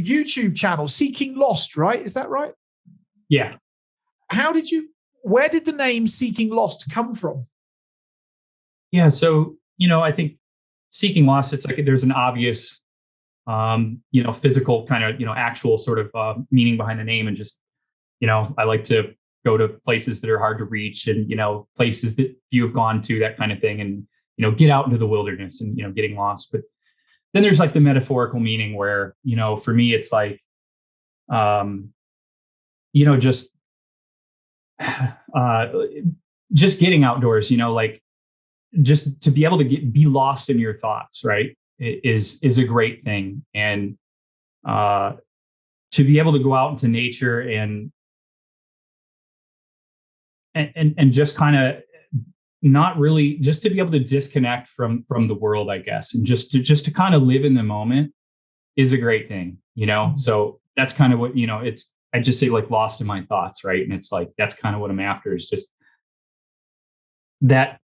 YouTube channel, Seeking Lost, right? Is that right? Yeah. Where did the name Seeking Lost come from? Yeah. So, I think Seeking Lost, it's like there's an obvious, physical kind of, actual sort of meaning behind the name. And just, I like to go to places that are hard to reach and, places that few have gone to, that kind of thing. And, get out into the wilderness and, getting lost. But then there's like the metaphorical meaning where, for me, it's like, just getting outdoors, like just to be able to be lost in your thoughts, right, is a great thing. And to be able to go out into nature and just kind of not really, just to be able to disconnect from the world, I guess, and just to kind of live in the moment is a great thing, So that's kind of what, I just say like lost in my thoughts, right? And it's like that's kind of what I'm after, is just that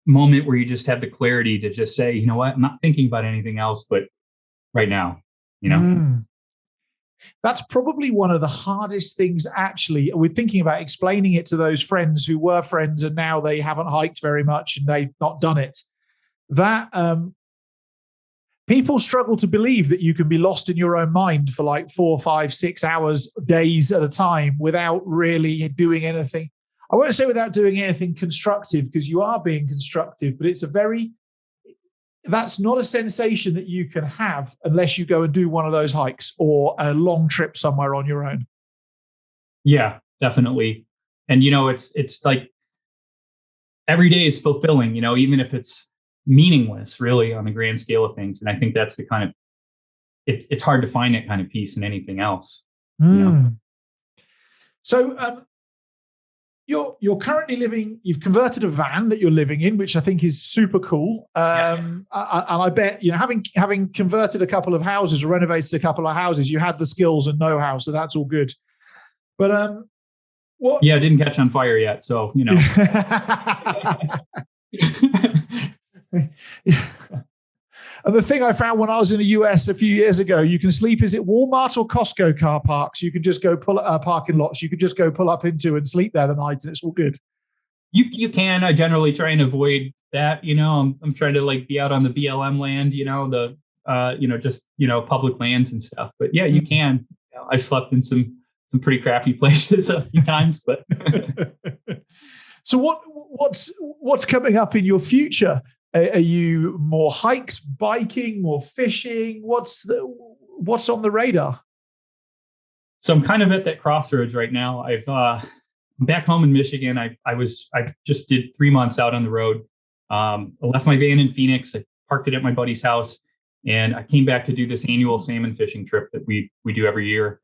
moment where you just have the clarity to just say, you know what, I'm not thinking about anything else but right now, That's probably one of the hardest things, actually. We're thinking about explaining it to those friends who were friends and now they haven't hiked very much and they've not done it. That people struggle to believe that you can be lost in your own mind for like 4, 5, 6 hours, days at a time without really doing anything. I won't say without doing anything constructive, because you are being constructive, but that's not a sensation that you can have unless you go and do one of those hikes or a long trip somewhere on your own. Yeah, definitely. And, it's like every day is fulfilling, even if it's meaningless really on the grand scale of things. And I think that's the kind of, it's hard to find that kind of peace in anything else. So, you're currently you've converted a van that you're living in, which I think is super cool. And I bet, having converted a couple of houses or renovated a couple of houses, you had the skills and know-how, so that's all good. But what? Yeah, it didn't catch on fire yet, so And the thing I found when I was in the US a few years ago, you can sleep, is it Walmart or Costco car parks? You can just go parking lots. You could just go pull up into and sleep there the night, and it's all good. You can. I generally try and avoid that. I'm trying to like be out on the BLM land. Public lands and stuff. But yeah, you can. I slept in some pretty crappy places a few times, but. So what's coming up in your future? Are you more hikes, biking, more fishing? What's on the radar? So I'm kind of at that crossroads right now. I'm back home in Michigan. I just did 3 months out on the road. I left my van in Phoenix. I parked it at my buddy's house, and I came back to do this annual salmon fishing trip that we do every year,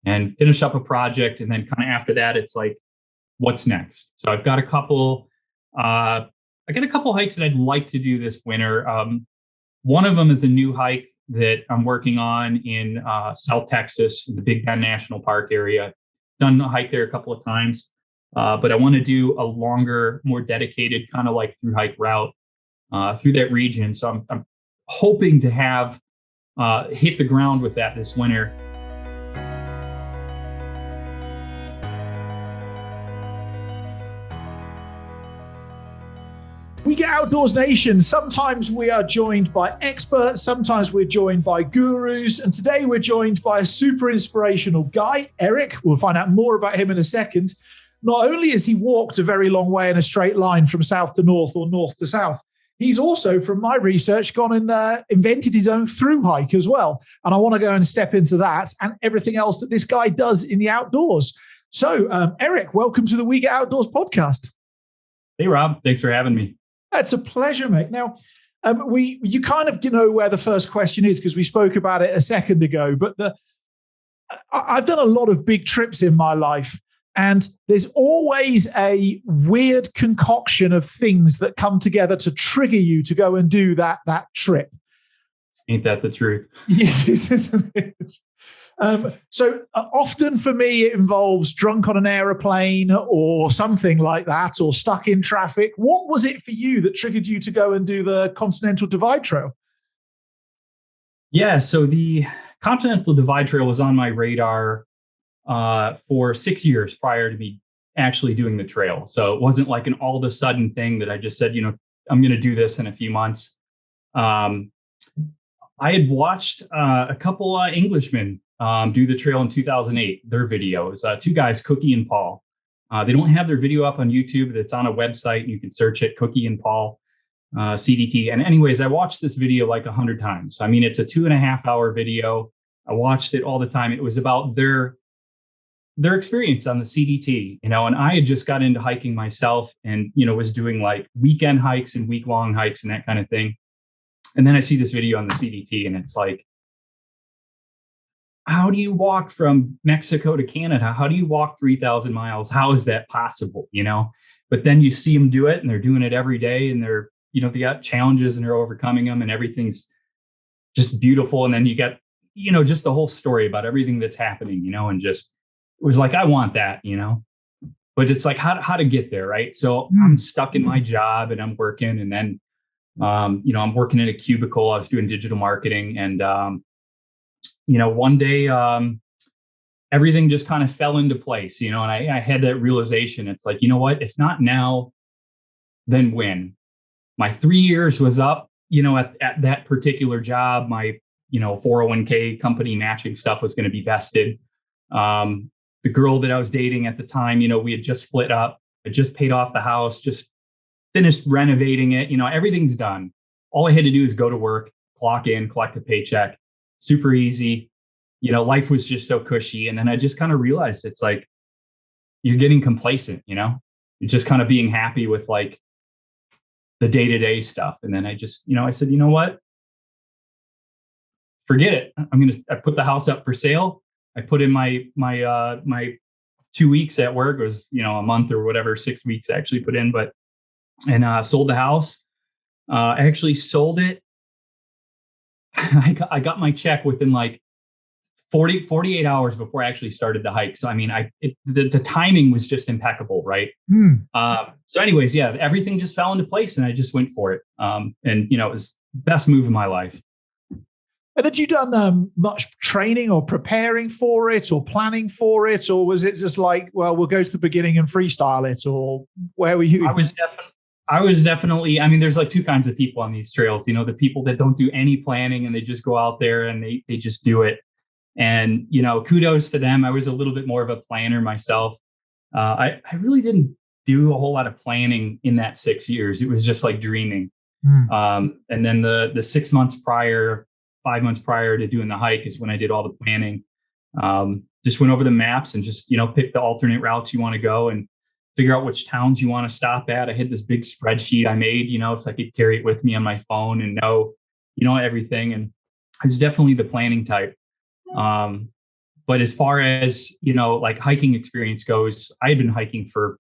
and finish up a project. And then kind of after that, it's like, what's next? So I've got a couple. I got a couple hikes that I'd like to do this winter. One of them is a new hike that I'm working on in South Texas, in the Big Bend National Park area. Done a hike there a couple of times, but I want to do a longer, more dedicated kind of like thru-hike route through that region. So I'm hoping to have hit the ground with that this winter. We get Outdoors Nation. Sometimes we are joined by experts, sometimes we're joined by gurus, and today we're joined by a super inspirational guy, Eric. We'll find out more about him in a second. Not only has he walked a very long way in a straight line from south to north or north to south, he's also, from my research, gone and invented his own thru-hike as well. And I want to go and step into that and everything else that this guy does in the outdoors. So, Eric, welcome to the We Get Outdoors podcast. Hey, Rob. Thanks for having me. It's a pleasure, mate. Now, you kind of know where the first question is because we spoke about it a second ago, but I've done a lot of big trips in my life, and there's always a weird concoction of things that come together to trigger you to go and do that trip. Ain't that the truth? Yes, isn't it? So often for me, it involves drunk on an aeroplane or something like that, or stuck in traffic. What was it for you that triggered you to go and do the Continental Divide Trail? Yeah, so the Continental Divide Trail was on my radar for 6 years prior to me actually doing the trail. So it wasn't like an all of a sudden thing that I just said, I'm going to do this in a few months. I had watched a couple Englishmen do the trail in 2008, their videos, two guys, Cookie and Paul. They don't have their video up on YouTube, but it's on a website. You can search it, Cookie and Paul, CDT. And anyways, I watched this video like 100 times. I mean, it's a 2.5-hour video. I watched it all the time. It was about their experience on the CDT, and I had just got into hiking myself and, was doing like weekend hikes and week-long hikes and that kind of thing. And then I see this video on the CDT and it's like, how do you walk from Mexico to Canada? How do you walk 3,000 miles? How is that possible? But then you see them do it and they're doing it every day and they're, they got challenges and they're overcoming them and everything's just beautiful. And then you get, just the whole story about everything that's happening, and just, it was like, I want that, but it's like how to get there. Right. So I'm stuck in my job and I'm working, and then, I'm working in a cubicle. I was doing digital marketing, and, one day, everything just kind of fell into place, and I had that realization. It's like, what, if not now, then when? My 3 years was up, at that particular job. My, 401k company matching stuff was going to be vested. The girl that I was dating at the time, we had just split up. I just paid off the house, just finished renovating it. Everything's done. All I had to do is go to work, clock in, collect a paycheck. Super easy. Life was just so cushy. And then I just kind of realized it's like, you're getting complacent, you're just kind of being happy with like the day-to-day stuff. And then I just, I said, what? Forget it. I put the house up for sale. I put in my 2 weeks at work. It was, a month or whatever, 6 weeks I actually put in, and sold the house. I actually sold it. I got my check within like 48 hours before I actually started the hike. So, I mean, the timing was just impeccable. Right. So anyways, yeah, everything just fell into place and I just went for it. And, it was the best move of my life. And had you done much training or preparing for it or planning for it? Or was it just like, well, we'll go to the beginning and freestyle it? Or where were you? I was definitely, I mean, there's like two kinds of people on these trails, the people that don't do any planning and they just go out there and they just do it. And, kudos to them. I was a little bit more of a planner myself. I really didn't do a whole lot of planning in that 6 years. It was just like dreaming. And then the 6 months prior, 5 months prior to doing the hike is when I did all the planning. Just went over the maps and just, pick the alternate routes you want to go and figure out which towns you want to stop at. I had this big spreadsheet I made, so I could carry it with me on my phone and know, everything. And it's definitely the planning type. But as far as, like hiking experience goes, I had been hiking for,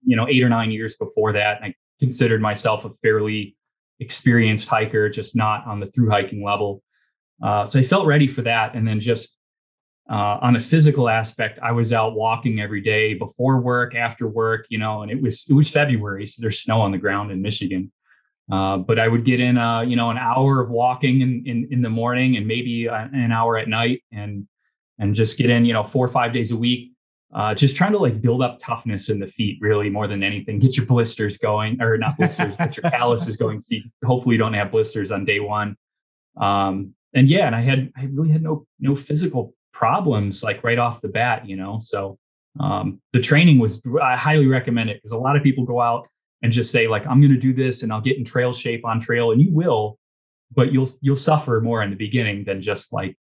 8 or 9 years before that. And I considered myself a fairly experienced hiker, just not on the through hiking level. So I felt ready for that. And then just on a physical aspect, I was out walking every day before work, after work, and it was February, so there's snow on the ground in Michigan. But I would get in, an hour of walking in the morning and maybe an hour at night, and just get in, 4 or 5 days a week. Just trying to like build up toughness in the feet, really, more than anything. Get your blisters going, or not blisters, but your calluses going. So hopefully you don't have blisters on day one. And I really had no physical problems like right off the bat, So the training I highly recommend it, because a lot of people go out and just say like, I'm going to do this and I'll get in trail shape on trail, and you will, but you'll suffer more in the beginning than just like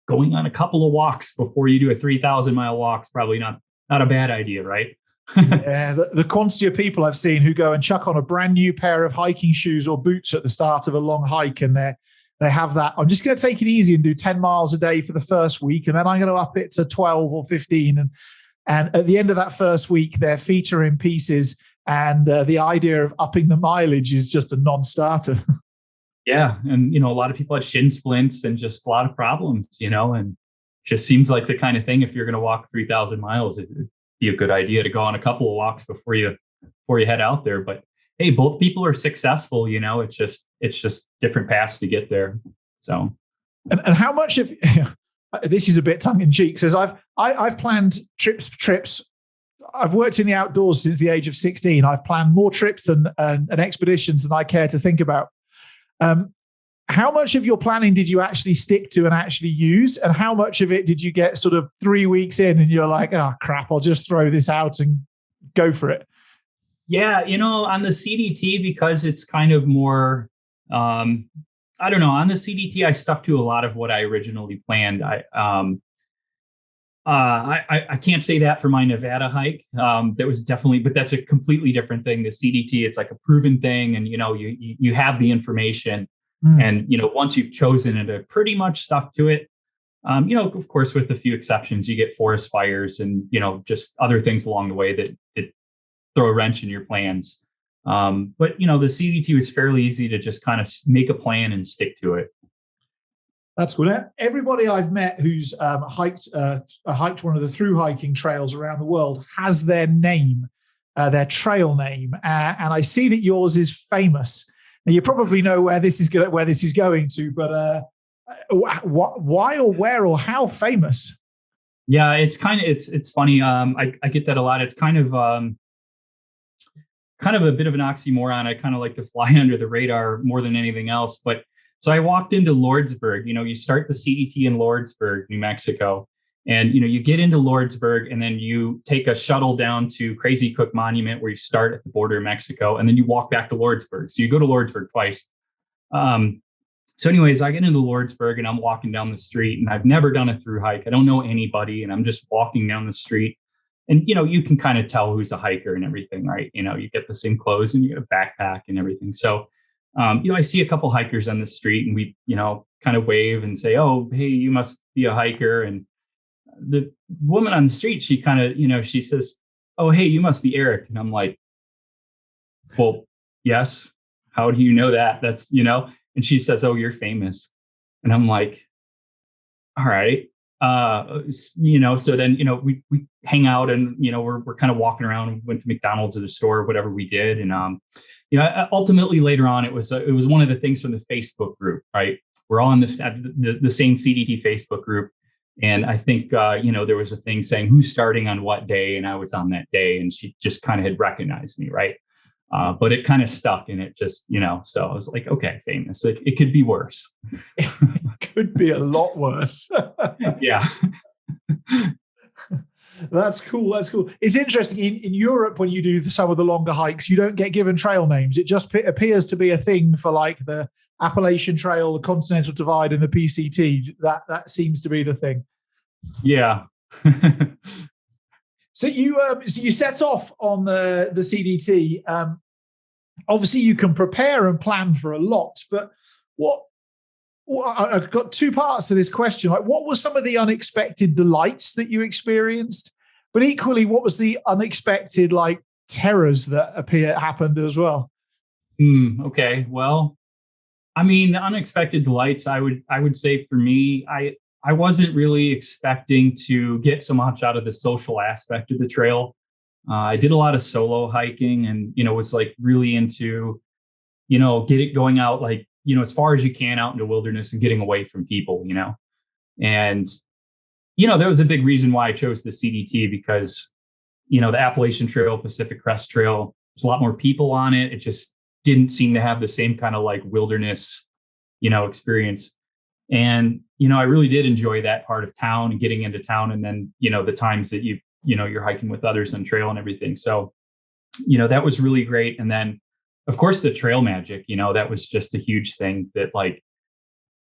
going on a couple of walks before you do a 3,000 mile walk is probably not a bad idea, right? Yeah, the quantity of people I've seen who go and chuck on a brand new pair of hiking shoes or boots at the start of a long hike, and they have that, I'm just going to take it easy and do 10 miles a day for the first week, and then I'm going to up it to 12 or 15. And at the end of that first week, their feet are in pieces, and the idea of upping the mileage is just a non-starter. Yeah. And, a lot of people have shin splints and just a lot of problems, and just seems like the kind of thing, if you're going to walk 3,000 miles, it'd be a good idea to go on a couple of walks before you head out there. But hey, both people are successful, it's just different paths to get there. So And how much of this is a bit tongue in cheek? Says I've planned trips. I've worked in the outdoors since the age of 16. I've planned more trips and expeditions than I care to think about. How much of your planning did you actually stick to and actually use? And how much of it did you get sort of 3 weeks in and you're like, oh, crap, I'll just throw this out and go for it? Yeah, on the CDT, because it's kind of more, I don't know, on the CDT, I stuck to a lot of what I originally planned. I can't say that for my Nevada hike. That was definitely, but that's a completely different thing. The CDT, it's like a proven thing, and you have the information, and once you've chosen it, I pretty much stuck to it. Of course, with a few exceptions, you get forest fires and just other things along the way that throw a wrench in your plans. But the CDT was fairly easy to just kind of make a plan and stick to it. That's cool. Everybody I've met who's hiked one of the thru-hiking trails around the world has their name, their trail name, and I see that yours is famous. Now, you probably know where this is going to, but why or where or how famous? Yeah, it's funny. I get that a lot. It's kind of a bit of an oxymoron. I kind of like to fly under the radar more than anything else, but. So I walked into Lordsburg. You start the CDT in Lordsburg, New Mexico, and you get into Lordsburg, and then you take a shuttle down to Crazy Cook Monument, where you start at the border of Mexico, and then you walk back to Lordsburg. So you go to Lordsburg twice. So anyways, I get into Lordsburg, and I'm walking down the street, and I've never done a through hike. I don't know anybody, and I'm just walking down the street, and you can kind of tell who's a hiker and everything, right? You get the same clothes and you get a backpack and everything. So. I see a couple hikers on the street, and we, kind of wave and say, "Oh, hey, you must be a hiker." And the woman on the street, she kind of, she says, "Oh, hey, you must be Eric." And I'm like, "Well, yes. How do you know that?" That's, and she says, "Oh, you're famous." And I'm like, "All right." So then, we hang out, and, we're kind of walking around, and went to McDonald's or the store, whatever we did. And, ultimately later on, it was one of the things from the Facebook group, right? We're all in the same CDT Facebook group. And I think, there was a thing saying who's starting on what day. And I was on that day, and she just kind of had recognized me. Right. But it kind of stuck, and it just, so I was like, okay, famous. It could be worse. It could be a lot worse. Yeah. That's cool. It's interesting. In Europe, when you do some of the longer hikes, you don't get given trail names. It just appears to be a thing for like the Appalachian Trail, the Continental Divide, and the PCT. That seems to be the thing. Yeah. So you set off on the CDT. Obviously, you can prepare and plan for a lot, but I've got two parts to this question. Like, what were some of the unexpected delights that you experienced? But equally, what was the unexpected terrors that happened as well? Okay. Well, I mean, the unexpected delights, I would say for me, I wasn't really expecting to get so much out of the social aspect of the trail. I did a lot of solo hiking, and, was really into, going out as far as you can out into wilderness and getting away from people, and, that was a big reason why I chose the CDT, because, the Appalachian Trail, Pacific Crest Trail, there's a lot more people on it. It just didn't seem to have the same kind of wilderness, experience. And, I really did enjoy that part of town and getting into town. And then, the times that you're hiking with others on trail and everything. So, that was really great. And then, of course, the trail magic, that was just a huge thing that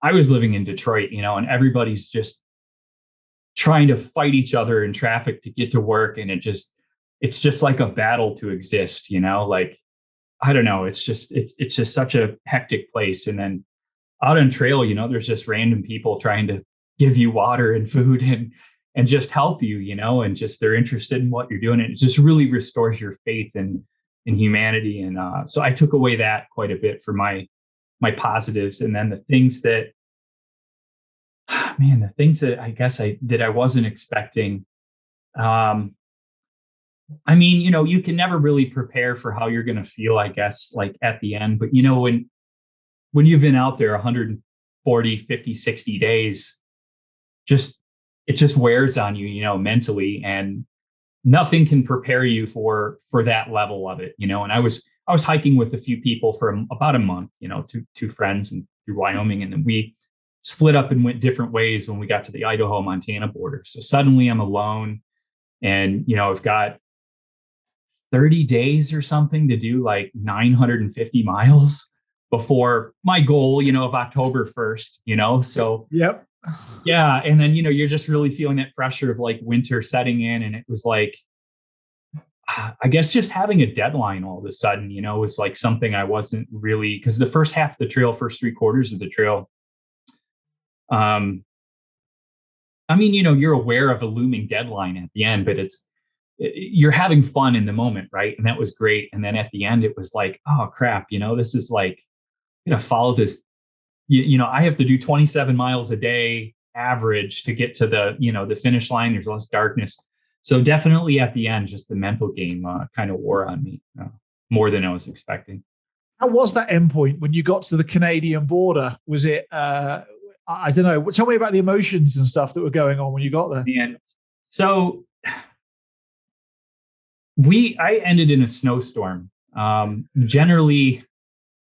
I was living in Detroit, and everybody's just trying to fight each other in traffic to get to work. And it's just like a battle to exist, I don't know. It's just such a hectic place. And then out on trail, there's just random people trying to give you water and food and just help you, and just they're interested in what you're doing. And it just really restores your faith in humanity. And so I took away that quite a bit for my positives. And then the things that I guess I wasn't expecting. I mean, you can never really prepare for how you're going to feel, I guess, at the end. But, when you've been out there 130 40, 50, 60 days, it just wears on you, mentally, and nothing can prepare you for that level of it, and I was hiking with a few people for about a month, two friends and through Wyoming, and then we split up and went different ways when we got to the Idaho Montana border. So suddenly I'm alone, and I've got 30 days or something to do like 950 miles before my goal, of October 1st, so yep. Yeah. And then, you're just really feeling that pressure of like winter setting in. And it was like, I guess just having a deadline all of a sudden, was like something I wasn't really, because the first half of the trail, first 3/4 of the trail, you're aware of a looming deadline at the end, but you're having fun in the moment. Right. And that was great. And then at the end, it was like, oh crap, this is like, follow this. I have to do 27 miles a day average to get to the finish line. There's less darkness. So definitely at the end, just the mental game kind of wore on me more than I was expecting. How was that endpoint when you got to the Canadian border? Was it, I don't know, tell me about the emotions and stuff that were going on when you got there. And so I ended in a snowstorm.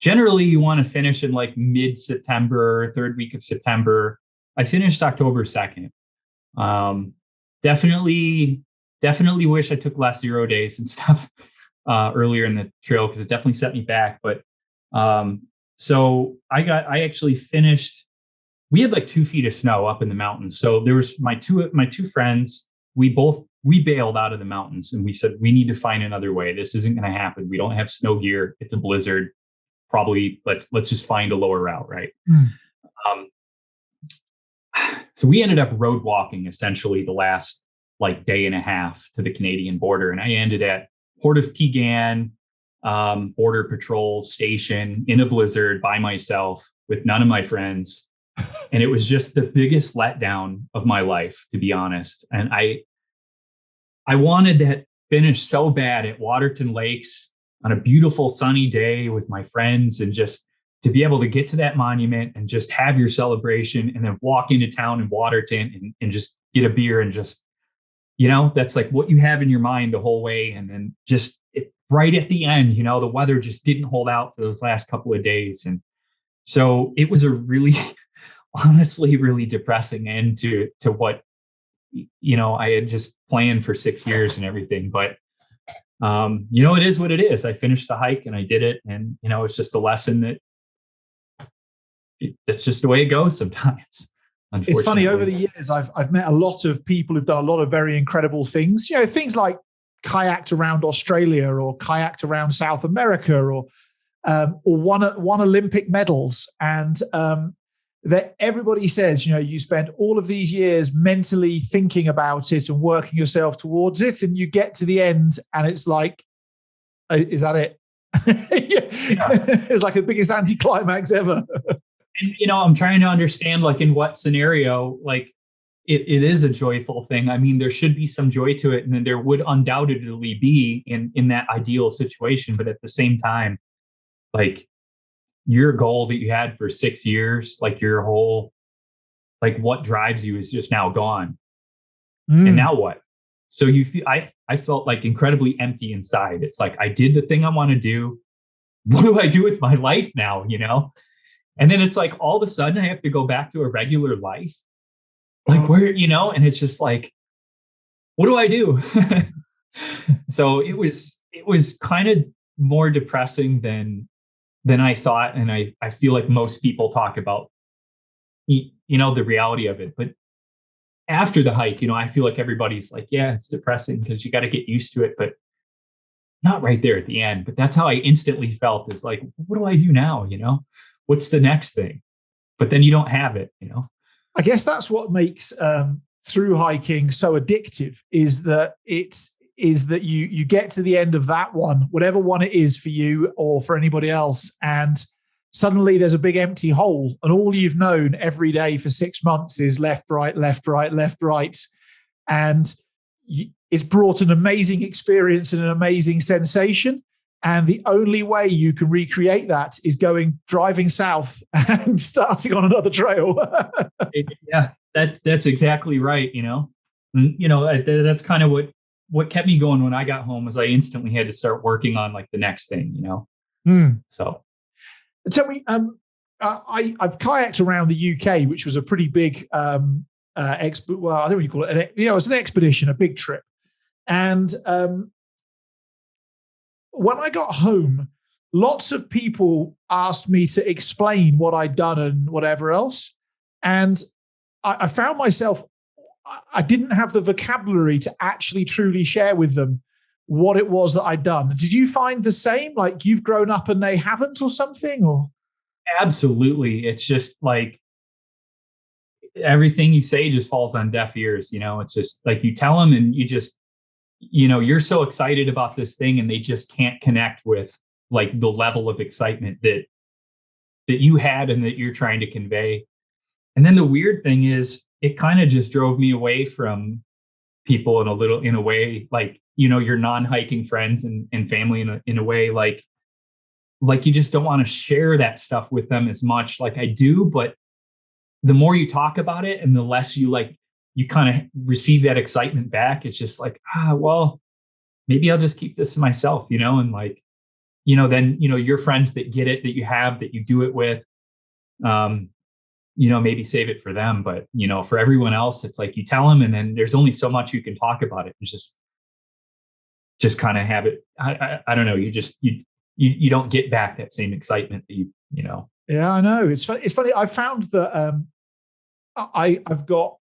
Generally you want to finish in like mid-September, third week of September. I finished October 2nd. Definitely wish I took less 0 days and stuff earlier in the trail, because it definitely set me back. But so I actually finished. We had like 2 feet of snow up in the mountains. So there was my two friends. We bailed out of the mountains, and we said, we need to find another way. This isn't going to happen. We don't have snow gear. It's a blizzard. Probably let's just find a lower route, right? So we ended up road walking essentially the last like day and a half to the Canadian border, and I ended at Port of Keegan Border Patrol Station in a blizzard by myself with none of my friends, and it was just the biggest letdown of my life, to be honest. And I wanted that finish so bad at Waterton Lakes on a beautiful sunny day with my friends, and just to be able to get to that monument and just have your celebration, and then walk into town in Waterton and just get a beer, and just, that's like what you have in your mind the whole way. And then just right at the end, the weather just didn't hold out for those last couple of days. And so it was a really, honestly, really depressing end to what, I had just planned for 6 years and everything. But it is what it is. I finished the hike and I did it. And, it's just a lesson that that's just the way it goes sometimes. It's funny, over the years, I've met a lot of people who've done a lot of very incredible things, things like kayaked around Australia or kayaked around South America or won Olympic medals. And that everybody says, you spend all of these years mentally thinking about it and working yourself towards it, and you get to the end and it's like, is that it? Yeah. It's like the biggest anticlimax ever. And, I'm trying to understand, like, in what scenario, like, it is a joyful thing. I mean, there should be some joy to it, and then there would undoubtedly be in that ideal situation. But at the same time, like, your goal that you had for 6 years, like your whole, like what drives you is just now gone. And now what? So you feel, I felt like incredibly empty inside. It's like, I did the thing I want to do. What do I do with my life now? And then it's like, all of a sudden I have to go back to a regular life. Like where, and it's just like, what do I do? So it was kind of more depressing than I thought. And I feel like most people talk about, the reality of it. But after the hike, I feel like everybody's like, yeah, it's depressing because you got to get used to it, but not right there at the end. But that's how I instantly felt, is like, what do I do now? What's the next thing? But then you don't have it, I guess that's what makes through hiking so addictive, is that you get to the end of that one, whatever one it is for you or for anybody else, and suddenly there's a big empty hole, and all you've known every day for 6 months is left, right, left, right, left, right. And it's brought an amazing experience and an amazing sensation. And the only way you can recreate that is driving south and starting on another trail. Yeah, that's exactly right. And, that's kind of what kept me going when I got home, was I instantly had to start working on like the next thing. So tell me, I've kayaked around the UK, which was a pretty big well, I don't know what you call it. It was an expedition, a big trip. And when I got home, lots of people asked me to explain what I'd done and whatever else. And I found myself, I didn't have the vocabulary to actually truly share with them what it was that I'd done. Did you find the same? Like you've grown up and they haven't, or something? Or absolutely. It's just like everything you say just falls on deaf ears. It's just like you tell them and you just, you're so excited about this thing and they just can't connect with like the level of excitement that you had and that you're trying to convey. And then the weird thing is it kind of just drove me away from people in a way, like, your non-hiking friends and family in a way, like you just don't want to share that stuff with them as much. Like I do, but the more you talk about it and the less you kind of receive that excitement back. It's just like, well, maybe I'll just keep this to myself, and like, then, your friends that get it, that you do it with, maybe save it for them. But, for everyone else, it's like you tell them and then there's only so much you can talk about it. It's just kind of have it. I don't know. You don't get back that same excitement that you know. Yeah, I know. It's funny. I found that I've got,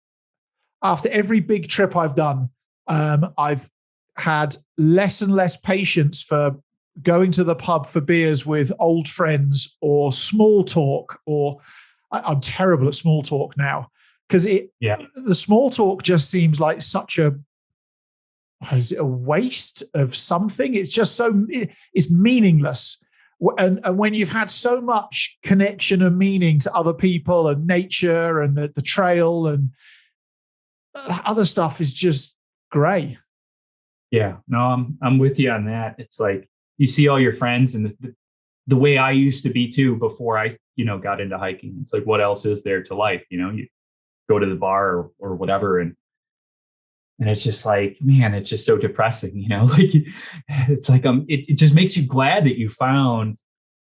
after every big trip I've done, I've had less and less patience for going to the pub for beers with old friends or small talk, or I'm terrible at small talk now because the small talk just seems like such a waste of something. It's just it's meaningless. And when you've had so much connection and meaning to other people and nature and the trail and other stuff is just grey. Yeah, no, I'm with you on that. It's like you see all your friends and the way I used to be too before I, got into hiking. It's like, what else is there to life? You go to the bar or whatever. And it's just like, man, it's just so depressing, like it's like, it just makes you glad that you found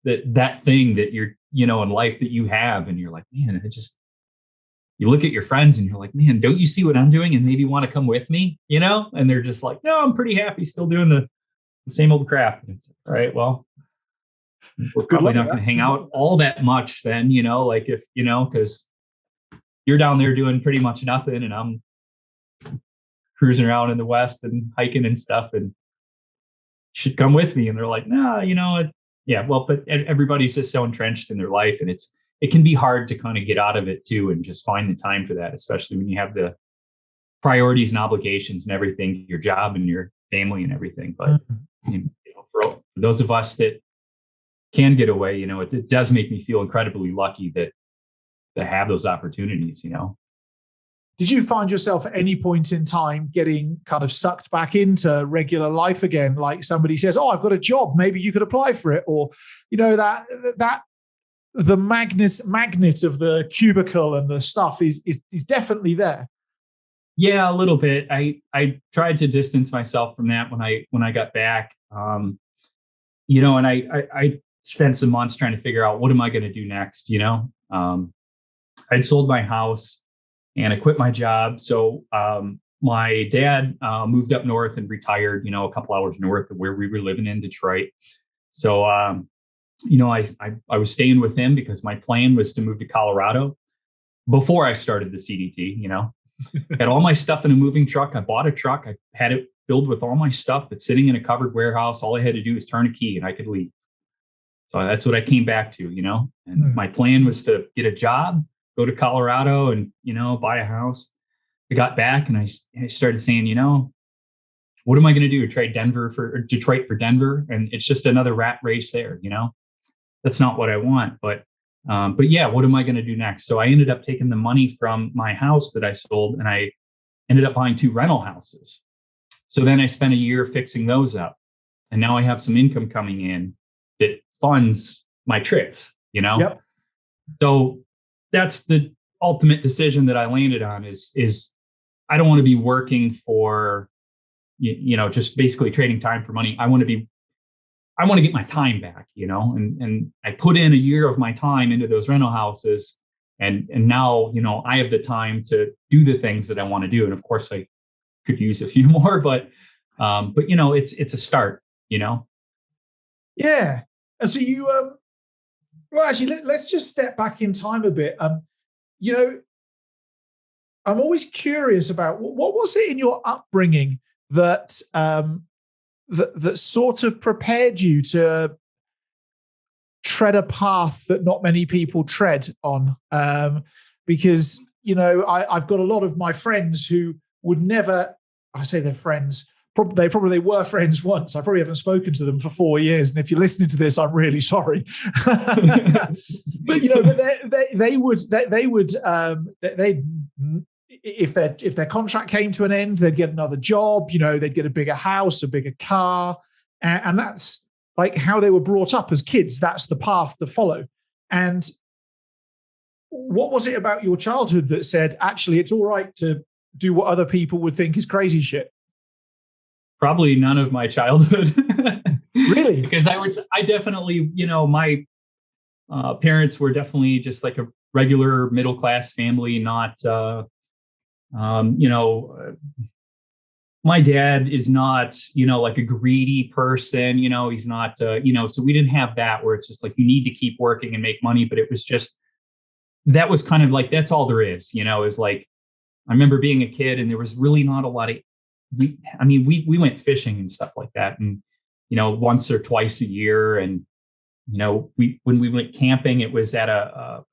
that thing that you're, in life that you have. And you're like, man, you look at your friends and you're like, man, don't you see what I'm doing and maybe want to come with me, And they're just like, no, I'm pretty happy still doing the same old crap. And it's like, all right, well, we're probably not going to hang out all that much then, like if, because you're down there doing pretty much nothing and I'm cruising around in the West and hiking and stuff and should come with me. And they're like, nah, yeah, well, but everybody's just so entrenched in their life and it can be hard to kind of get out of it too and just find the time for that, especially when you have the priorities and obligations and everything, your job and your family and everything. But for those of us that can get away, it does make me feel incredibly lucky to have those opportunities, Did you find yourself at any point in time getting kind of sucked back into regular life again? Like somebody says, oh, I've got a job, maybe you could apply for it. Or, that the magnet of the cubicle and the stuff is definitely there. Yeah, a little bit. I tried to distance myself from that when I got back. And I spent some months trying to figure out what am I going to do next, I'd sold my house and I quit my job. So my dad moved up north and retired, a couple hours north of where we were living in Detroit. So, I was staying with him because my plan was to move to Colorado before I started the CDT, had all my stuff in a moving truck. I bought a truck. I had it filled with all my stuff that's sitting in a covered warehouse. All I had to do was turn a key and I could leave. So that's what I came back to, and my plan was to get a job, go to Colorado and, buy a house. I got back and I started saying, what am I going to do? Trade Detroit for Denver? And it's just another rat race there, that's not what I want. But yeah, what am I going to do next? So I ended up taking the money from my house that I sold and I ended up buying 2 rental houses. So then I spent a year fixing those up. and now I have some income coming in that funds my trips, you know? Yep. So that's the ultimate decision that I landed on is I don't want to be working for, just basically trading time for money. I want to get my time back, and I put in a year of my time into those rental houses, and now, I have the time to do the things that I want to do. And of course I could use a few more, but it's a start, Yeah. And so you, well, actually, let's just step back in time a bit. I'm always curious about what was it in your upbringing that that sort of prepared you to tread a path that not many people tread on. Because, I've got a lot of my friends who would never, I say they're friends, they probably were friends once. I probably haven't spoken to them for 4 years. And if you're listening to this, I'm really sorry. But, if their contract came to an end, they'd get another job, they'd get a bigger house, a bigger car. And that's like how they were brought up as kids. That's the path to follow. And what was it about your childhood that said, actually, it's all right to do what other people would think is crazy shit? Probably none of my childhood. Really? Because I definitely, my parents were definitely just like a regular middle-class family, not, my dad is not, like a greedy person, he's not, so we didn't have that where it's just like, you need to keep working and make money. But it was just, that was kind of like, that's all there is, is like, I remember being a kid and there was really not a lot of, we went fishing and stuff like that. And, once or twice a year. And, when we went camping, it was at a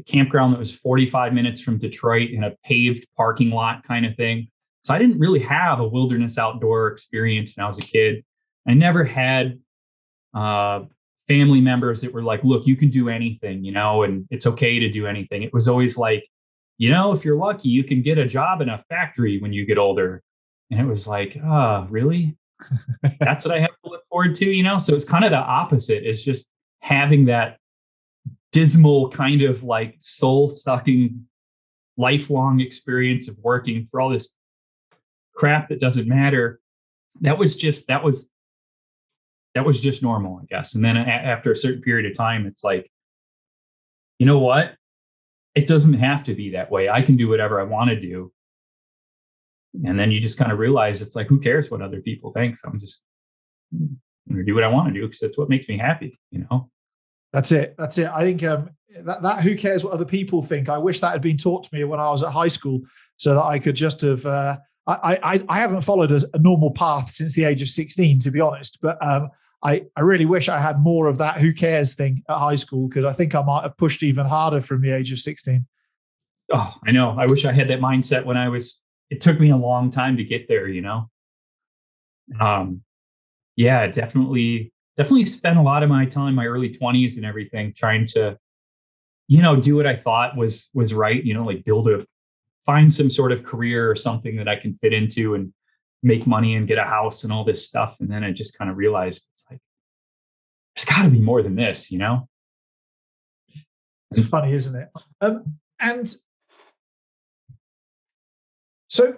campground that was 45 minutes from Detroit in a paved parking lot kind of thing. So I didn't really have a wilderness outdoor experience when I was a kid. I never had family members that were like, look, you can do anything, and it's okay to do anything. It was always like, if you're lucky, you can get a job in a factory when you get older. And it was like, really? That's what I have to look forward to, So it's kind of the opposite. It's just having that dismal kind of like soul-sucking lifelong experience of working for all this crap that doesn't matter. That was just normal, I guess. And then after a certain period of time, it's like, you know what? It doesn't have to be that way. I can do whatever I want to do. And then you just kind of realize it's like, who cares what other people think? So I'm just going to do what I want to do because that's what makes me happy, That's it. I think that who cares what other people think? I wish that had been taught to me when I was at high school, so that I could just have. I haven't followed a normal path since the age of 16, to be honest. But I really wish I had more of that who cares thing at high school, because I think I might have pushed even harder from the age of 16. Oh, I know. I wish I had that mindset when it took me a long time to get there, Yeah, definitely spent a lot of my time, my early 20s and everything, trying to, do what I thought was right, like find some sort of career or something that I can fit into and make money and get a house and all this stuff. And then I just kind of realized it's like, there's got to be more than this, It's funny, isn't it? And so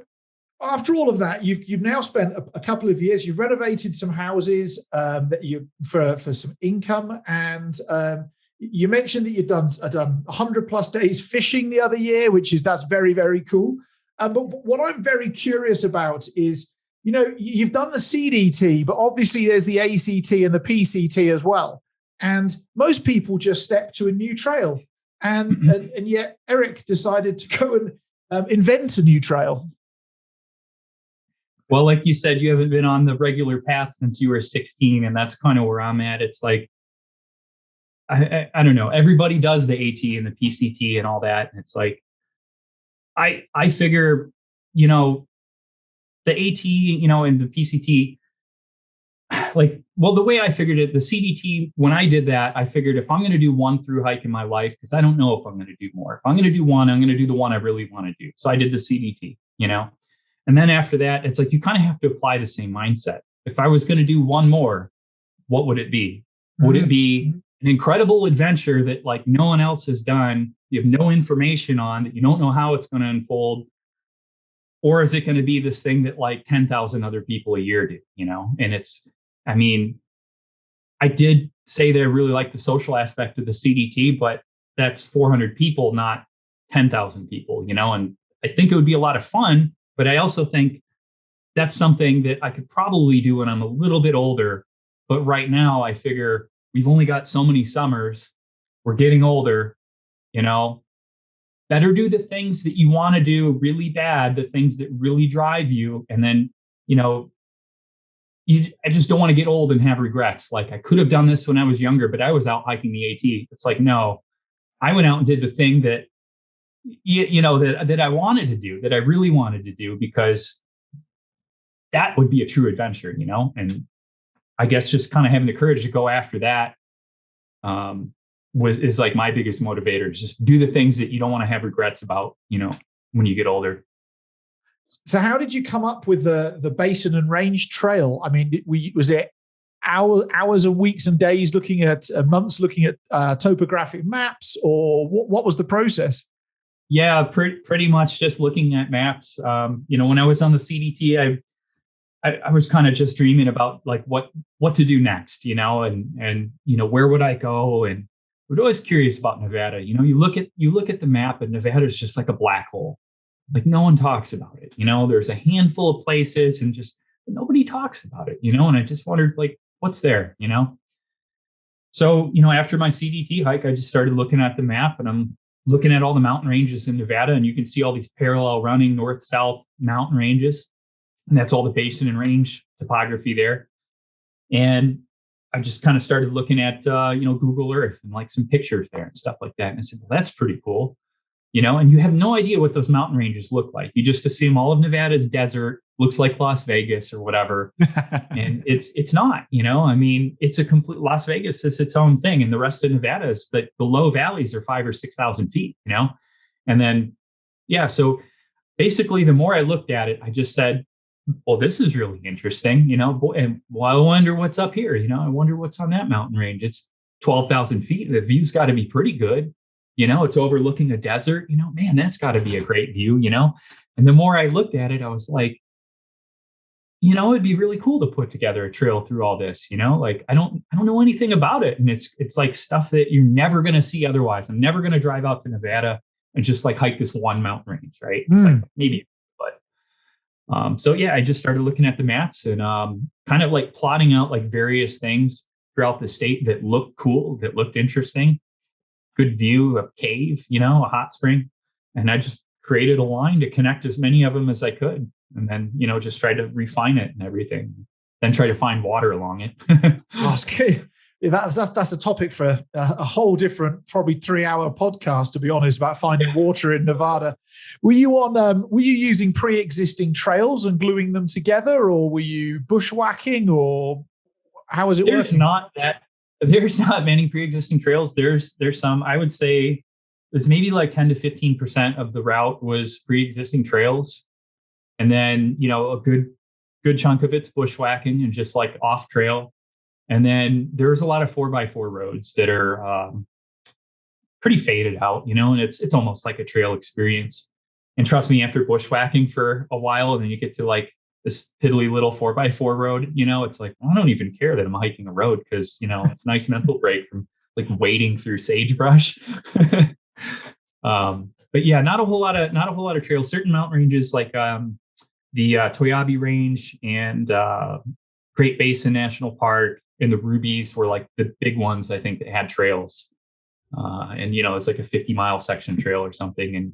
after all of that, you've now spent a couple of years. You've renovated some houses that you for some income, and you mentioned that you've done 100 plus days fishing the other year, that's very, very cool. But what I'm very curious about is, you've done the CDT, but obviously there's the ACT and the PCT as well. And most people just step to a new trail, and yet Eric decided to go and invent a new trail. Well, like you said, you haven't been on the regular path since you were 16, and that's kind of where I'm at. It's like, I don't know. Everybody does the AT and the PCT and all that. And it's like, I figure, the AT, and the PCT, the way I figured it, the CDT, when I did that, I figured if I'm going to do one through hike in my life, because I don't know if I'm going to do more. If I'm going to do one, I'm going to do the one I really want to do. So I did the CDT, And then after that, it's like, you kind of have to apply the same mindset. if I was going to do one more, what would it be? Would it be an incredible adventure that like no one else has done, you have no information on, that you don't know how it's going to unfold? Or is it going to be this thing that like 10,000 other people a year do, And I mean, I did say that I really like the social aspect of the CDT, but that's 400 people, not 10,000 people, and I think it would be a lot of fun, but I also think that's something that I could probably do when I'm a little bit older. But right now I figure we've only got so many summers. We're getting older, better do the things that you want to do really bad, the things that really drive you. And then, I just don't want to get old and have regrets. Like I could have done this when I was younger, but I was out hiking the AT. It's like, no, I went out and did the thing that, that I wanted to do, that I really wanted to do, because that would be a true adventure, and I guess just kind of having the courage to go after that is like my biggest motivator. Just do the things that you don't want to have regrets about, when you get older. So how did you come up with the Basin and Range Trail? I mean, was it hours and weeks and days looking at months looking at topographic maps, or what was the process? Yeah, pretty much just looking at maps. When I was on the CDT, I was kind of just dreaming about like what to do next, and where would I go? And I was always curious about Nevada. You look at the map, and Nevada is just like a black hole. Like no one talks about it. There's a handful of places, and just nobody talks about it. And I just wondered like what's there. So after my CDT hike, I just started looking at the map, and I'm looking at all the mountain ranges in Nevada, and you can see all these parallel running north-south mountain ranges. And that's all the Basin and Range topography there. And I just kind of started looking at, Google Earth and like some pictures there and stuff like that. And I said, well, that's pretty cool. And you have no idea what those mountain ranges look like. You just assume all of Nevada's desert, looks like Las Vegas or whatever. And it's not, I mean, it's a complete, Las Vegas is its own thing. And the rest of Nevada is like the low valleys are 5,000 or 6,000 feet, And then, yeah, so basically the more I looked at it, I just said, well, this is really interesting, and well, I wonder what's up here. I wonder what's on that mountain range. It's 12,000 feet. The view's got to be pretty good. It's overlooking a desert, man, that's got to be a great view, And the more I looked at it, I was like, it'd be really cool to put together a trail through all this, like I don't know anything about it. And it's like stuff that you're never going to see otherwise. I'm never going to drive out to Nevada and just like hike this one mountain range, right? Like maybe. So yeah, I just started looking at the maps and kind of like plotting out like various things throughout the state that looked cool, that looked interesting, good view of cave, a hot spring. And I just created a line to connect as many of them as I could. And then, just try to refine it and everything, then try to find water along it. Okay. That's a topic for a whole different, probably 3-hour podcast, to be honest, about finding water in Nevada. Were you using pre-existing trails and gluing them together, or were you bushwhacking, or how was it working? There's not many pre-existing trails. There's some. I would say there's maybe like 10 to 15% of the route was pre-existing trails, and then a good chunk of it's bushwhacking and just like off trail. And then there's a lot of 4x4 roads that are pretty faded out, and it's almost like a trail experience. And trust me, after bushwhacking for a while, and then you get to like this piddly little 4x4 road, it's like, I don't even care that I'm hiking a road, because, it's a nice mental break from like wading through sagebrush. But yeah, not a whole lot of trails. Certain mountain ranges like the Toyabe Range and Great Basin National Park and the Rubies were like the big ones, I think, that had trails. And it's like a 50-mile section trail or something. And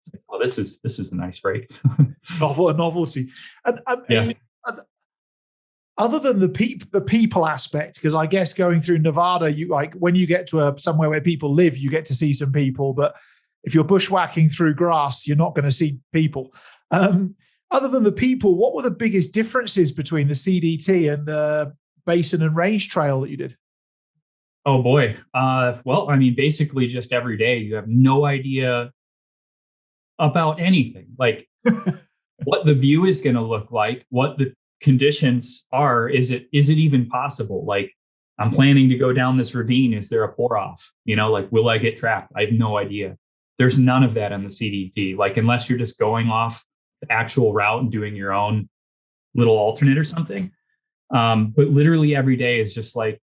it's like, oh, this is a nice break. It's a novelty. And yeah. Other than the people aspect, because I guess going through Nevada, you like when you get to somewhere where people live, you get to see some people. But if you're bushwhacking through grass, you're not going to see people. Other than the people, what were the biggest differences between the CDT and the Basin and Range Trail that you did? Oh boy. Well, I mean, basically just every day you have no idea about anything, like what the view is going to look like, what the conditions are. Is it even possible? Like, I'm planning to go down this ravine. Is there a pour off? Like, will I get trapped? I have no idea. There's none of that on the CDT. Like, unless you're just going off the actual route and doing your own little alternate or something. But literally every day is just like,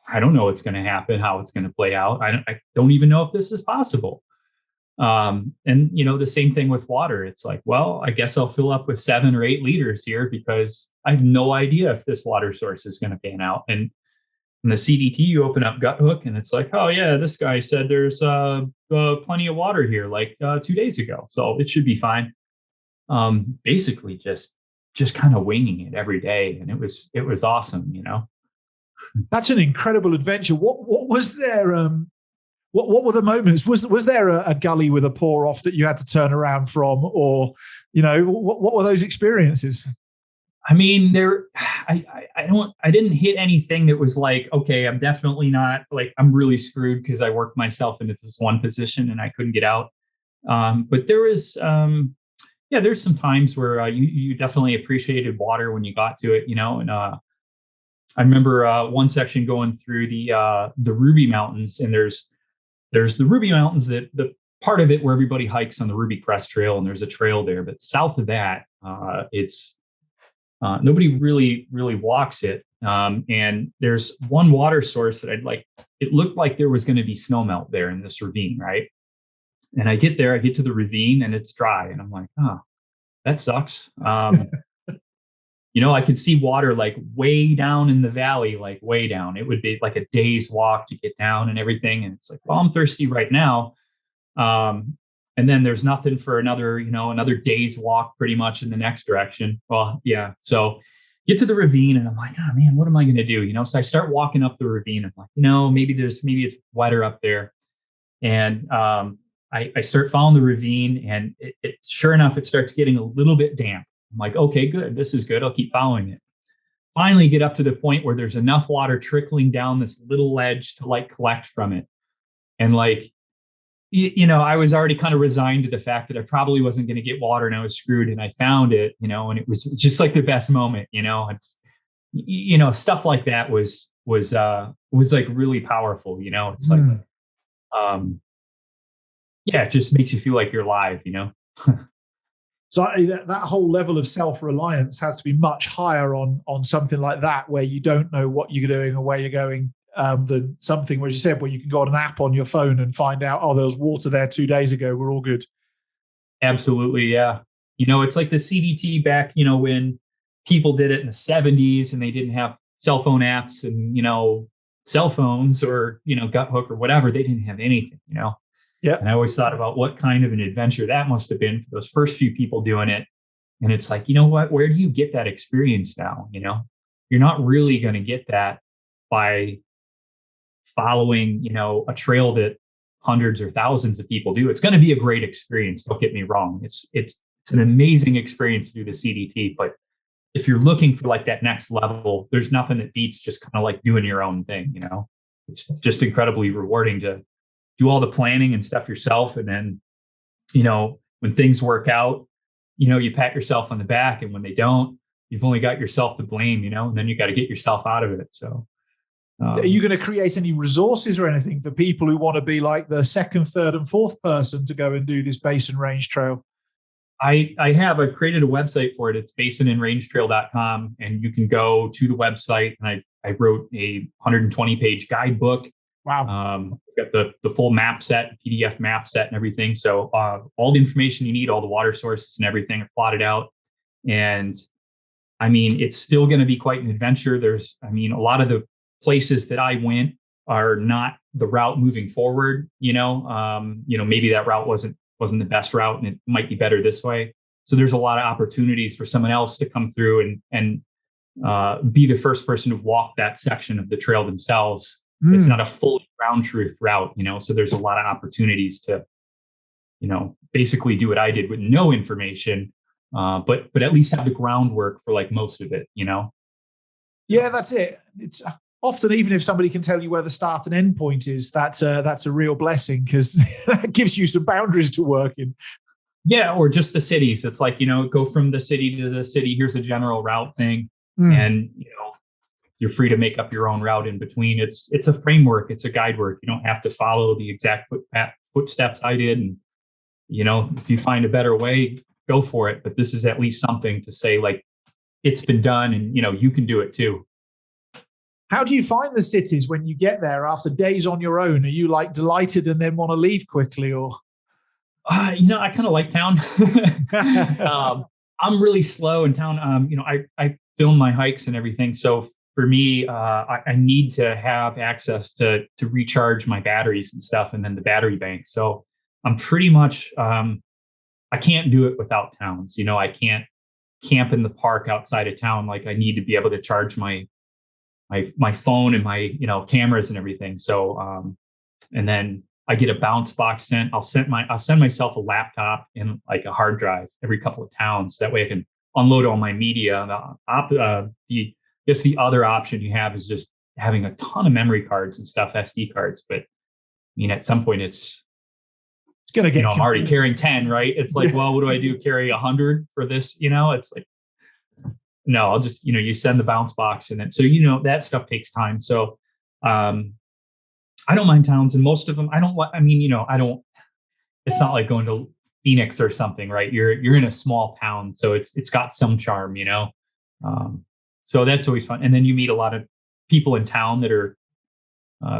I don't know what's going to happen, how it's going to play out. I don't even know if this is possible. And the same thing with water. It's like, well, I guess I'll fill up with 7 or 8 liters here because I have no idea if this water source is going to pan out. And in the CDT, you open up Gut Hook and it's like, oh yeah, this guy said there's plenty of water here like 2 days ago, so it should be fine. Basically just kind of winging it every day, and it was awesome. That's an incredible adventure. What was there? What were the moments? Was there a gully with a pour off that you had to turn around from, or what were those experiences? I mean, I didn't hit anything that was like, okay, I'm definitely not, like, I'm really screwed because I worked myself into this one position and I couldn't get out. But there was, there's some times where you definitely appreciated water when you got to it, and I remember one section going through the Ruby Mountains, and there's the Ruby Mountains, that the part of it where everybody hikes on the Ruby Crest Trail, and there's a trail there, but south of that, it's nobody really walks it. And there's one water source that it looked like there was going to be snow melt there in this ravine, right? And I get to the ravine and it's dry, and I'm like, oh, that sucks. I could see water like way down in the valley, like way down. It would be like a day's walk to get down and everything. And it's like, well, I'm thirsty right now. And then there's nothing for another day's walk pretty much in the next direction. Well, yeah. So get to the ravine and I'm like, oh man, what am I going to do? So I start walking up the ravine. I'm like, maybe it's wetter up there. And I start following the ravine, and it sure enough, it starts getting a little bit damp. I'm like, okay, good. This is good. I'll keep following it. Finally get up to the point where there's enough water trickling down this little ledge to like collect from it. And like, I was already kind of resigned to the fact that I probably wasn't going to get water and I was screwed, and I found it, and it was just like the best moment, it's, stuff like that was like really powerful, it's like, it just makes you feel like you're alive, So that whole level of self-reliance has to be much higher on something like that, where you don't know what you're doing or where you're going, than something where you said, where you can go on an app on your phone and find out, oh, there was water there 2 days ago, we're all good. Absolutely, yeah. It's like the CDT back, when people did it in the 70s and they didn't have cell phone apps and, cell phones or, Gut Hook or whatever. They didn't have anything, Yeah. And I always thought about what kind of an adventure that must have been for those first few people doing it. And it's like, what? Where do you get that experience now? You're not really going to get that by following, a trail that hundreds or thousands of people do. It's going to be a great experience. Don't get me wrong. It's an amazing experience to do the CDT. But if you're looking for like that next level, there's nothing that beats just kind of like doing your own thing. It's just incredibly rewarding to do all the planning and stuff yourself. And then, when things work out, you pat yourself on the back, and when they don't, you've only got yourself to blame, and then you got to get yourself out of it. So, are you going to create any resources or anything for people who want to be like the second, third, and fourth person to go and do this Basin Range Trail? I created a website for it. It's basinandrangetrail.com, and you can go to the website, and I wrote a 120-page guidebook. Wow. Got the full map set, PDF map set and everything. So all the information you need, all the water sources and everything are plotted out. And I mean, it's still going to be quite an adventure. A lot of the places that I went are not the route moving forward, maybe that route wasn't the best route and it might be better this way. So there's a lot of opportunities for someone else to come through and be the first person to walk that section of the trail themselves. It's not a fully ground truth route, so there's a lot of opportunities to, basically do what I did with no information, but at least have the groundwork for like most of it, Yeah, that's it. It's often, even if somebody can tell you where the start and end point is, that's a real blessing, because that gives you some boundaries to work in. Yeah, or just the cities. It's like, go from the city to the city. Here's a general route thing. Mm. And, you're free to make up your own route in between. It's a framework. It's a guide work. You don't have to follow the exact footsteps I did. And, if you find a better way, go for it. But this is at least something to say, like, it's been done and, you can do it too. How do you find the cities when you get there after days on your own? Are you like delighted and then want to leave quickly, or? I kind of like town. I'm really slow in town. I film my hikes and everything. So for me, I need to have access to recharge my batteries and stuff, and then the battery bank. So I'm pretty much, I can't do it without towns. I can't camp in the park outside of town. Like, I need to be able to charge my phone and my, cameras and everything. So, and then I get a bounce box sent. I'll send myself a laptop and like a hard drive every couple of towns. That way I can unload all my media. The other option you have is just having a ton of memory cards and stuff, SD cards. But at some point it's going to get, I'm already carrying 10, right? It's like, well, what do I do? Carry 100 for this? It's like, no, I'll just, you send the bounce box and then, so, that stuff takes time. So, I don't mind towns, and most of them, I don't, it's not like going to Phoenix or something, right? You're in a small town, so it's got some charm, so that's always fun. And then you meet a lot of people in town that are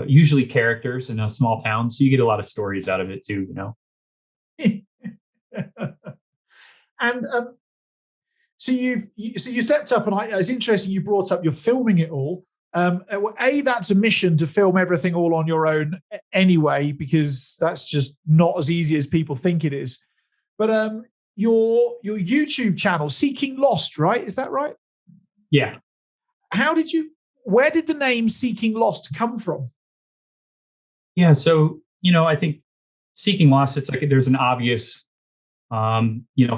usually characters in a small town. So you get a lot of stories out of it too, And so you stepped up, and it's interesting you brought up you're filming it all. That's a mission to film everything all on your own anyway, because that's just not as easy as people think it is. But your YouTube channel, Seeking Lost, right? Is that right? Yeah. Where did the name Seeking Lost come from? Yeah. So, I think Seeking Lost, it's like there's an obvious,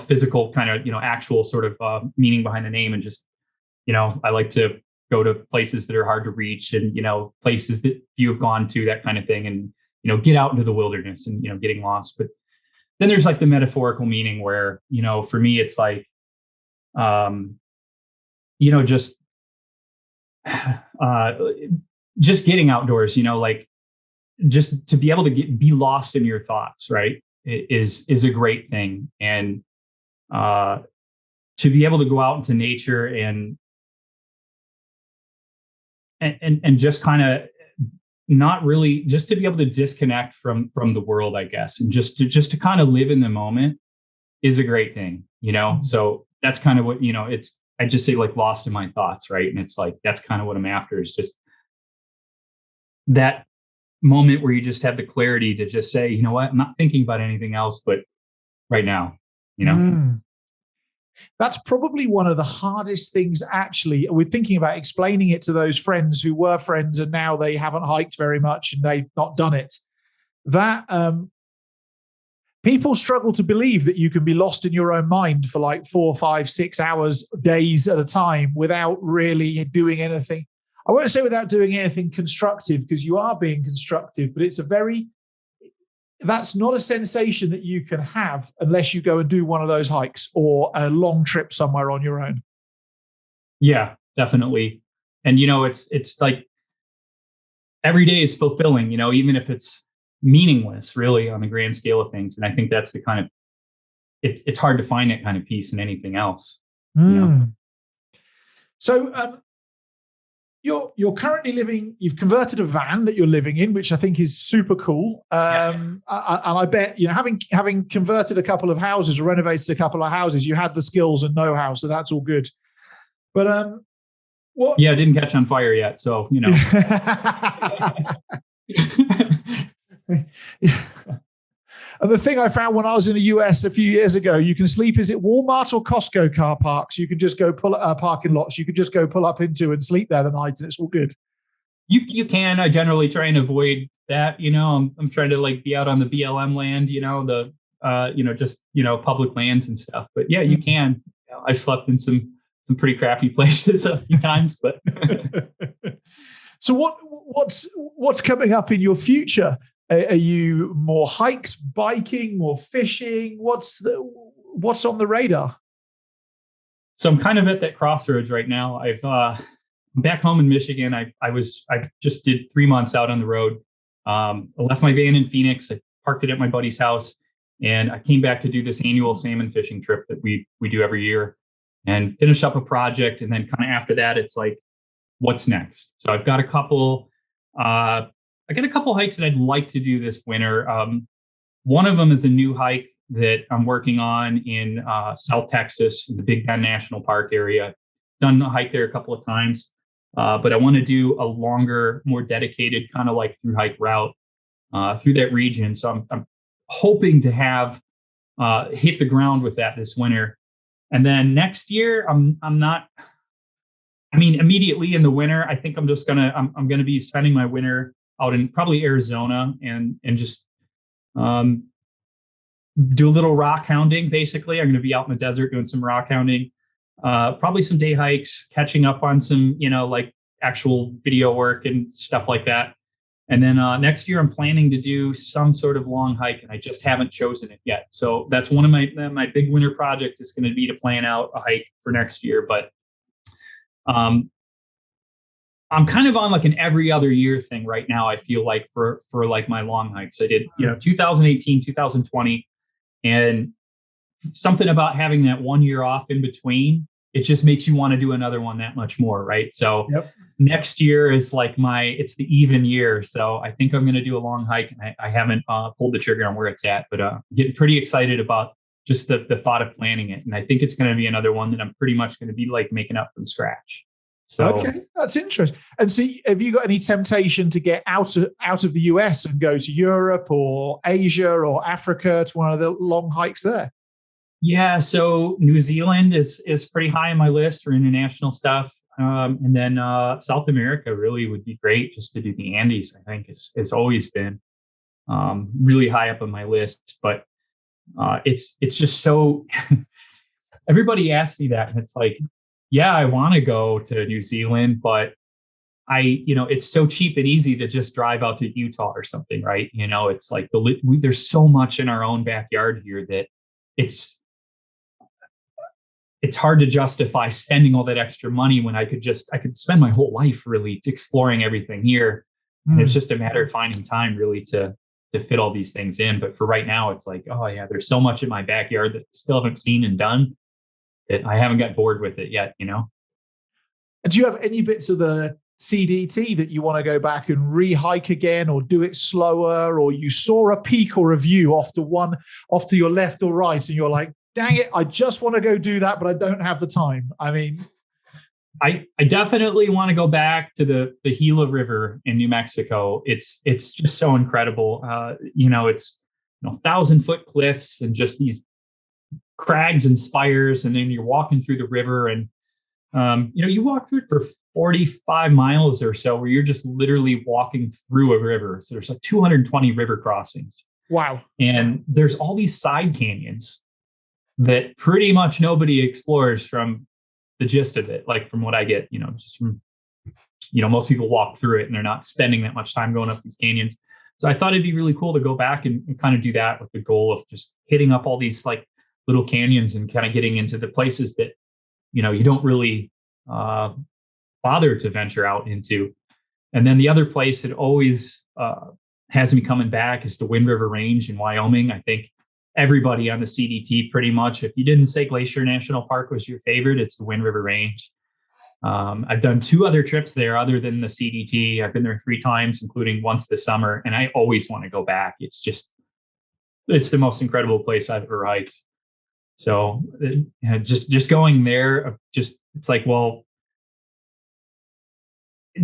physical kind of, actual sort of meaning behind the name. And just, I like to go to places that are hard to reach and, places that few have gone to, that kind of thing. And, get out into the wilderness and, getting lost. But then there's like the metaphorical meaning where, for me, it's like, just getting outdoors, like just to be able to be lost in your thoughts, right, is a great thing. And to be able to go out into nature and just kind of not really, just to be able to disconnect from the world, I guess, and just to kind of live in the moment is a great thing, So that's kind of what, I just say like lost in my thoughts, right? And it's like, that's kind of what I'm after, is just that moment where you just have the clarity to just say, you know what, I'm not thinking about anything else but right now, That's probably one of the hardest things, actually. We're thinking about explaining it to those friends who were friends and now they haven't hiked very much and they've not done it. That people struggle to believe that you can be lost in your own mind for like 4, 5, 6 hours, days at a time without really doing anything. I won't say without doing anything constructive, because you are being constructive, but that's not a sensation that you can have unless you go and do one of those hikes or a long trip somewhere on your own. Yeah, definitely. And, it's like every day is fulfilling, even if it's meaningless really on the grand scale of things. And I think that's the kind of, it's hard to find that kind of peace in anything else. So you're currently you've converted a van that you're living in, which I think is super cool. And I bet, having converted a couple of houses or renovated a couple of houses, you had the skills and know-how, so that's all good. But what? Yeah, it didn't catch on fire yet, so And the thing I found when I was in the US a few years ago, you can sleep, is it Walmart or Costco car parks? You can just go parking lots. You could just go pull up into and sleep there the night, and it's all good. You can. I generally try and avoid that. I'm trying to like be out on the BLM land. Just public lands and stuff. But yeah, you can. I slept in some pretty crappy places a few times, but. So what's coming up in your future? Are you more hikes, biking, more fishing? What's on the radar? So I'm kind of at that crossroads right now. I'm back home in Michigan. I just did 3 months out on the road. I left my van in Phoenix. I parked it at my buddy's house, and I came back to do this annual salmon fishing trip that we do every year, and finish up a project. And then kind of after that, it's like, what's next? So I've got a couple. I got a couple hikes that I'd like to do this winter. One of them is a new hike that I'm working on in South Texas, in the Big Bend National Park area. Done a hike there a couple of times, but I want to do a longer, more dedicated kind of like thru-hike route through that region. So I'm hoping to have hit the ground with that this winter. And then next year, I'm not. I mean, immediately in the winter, I think I'm gonna be spending my winter out in probably Arizona and just do a little rock hounding. Basically, I'm going to be out in the desert doing some rock hounding, probably some day hikes, catching up on some, like actual video work and stuff like that. And then next year, I'm planning to do some sort of long hike, and I just haven't chosen it yet. So that's one of my big winter project is going to be to plan out a hike for next year. But I'm kind of on like an every other year thing right now. I feel like for like my long hikes, I did 2018, 2020, and something about having that 1 year off in between, it just makes you want to do another one that much more, right? So next year is like it's the even year. So I think I'm going to do a long hike, and I haven't pulled the trigger on where it's at, but getting pretty excited about just the thought of planning it. And I think it's going to be another one that I'm pretty much going to be like making up from scratch. So, okay, that's interesting. And see, have you got any temptation to get out of the US and go to Europe or Asia or Africa to one of the long hikes there? Yeah, so New Zealand is pretty high on my list for international stuff, and then South America really would be great just to do the Andes. I think it's always been really high up on my list, but it's just so. Everybody asks me that, and it's like, yeah, I want to go to New Zealand, but it's so cheap and easy to just drive out to Utah or something, right? It's like there's so much in our own backyard here that it's hard to justify spending all that extra money when I could spend my whole life really exploring everything here. And it's just a matter of finding time really to fit all these things in. But for right now, it's like, oh yeah, there's so much in my backyard that I still haven't seen and done. I haven't got bored with it yet, And do you have any bits of the CDT that you want to go back and re-hike again, or do it slower, or you saw a peak or a view off to your left or right, and you're like, dang it, I just want to go do that, but I don't have the time? I mean, I definitely want to go back to the Gila River in New Mexico. It's just so incredible. It's 1,000-foot cliffs and just these crags and spires, and then you're walking through the river, and you walk through it for 45 miles or so, where you're just literally walking through a river. So there's like 220 river crossings. Wow. And there's all these side canyons that pretty much nobody explores from the gist of it. Like from what I get, just from, most people walk through it and they're not spending that much time going up these canyons. So I thought it'd be really cool to go back and kind of do that with the goal of just hitting up all these like little canyons and kind of getting into the places that, you don't really bother to venture out into. And then the other place that always has me coming back is the Wind River Range in Wyoming. I think everybody on the CDT pretty much, if you didn't say Glacier National Park was your favorite, it's the Wind River Range. I've done 2 other trips there other than the CDT. I've been there 3 times, including once this summer, and I always want to go back. It's the most incredible place I've ever hiked. So just going there, it's like, well,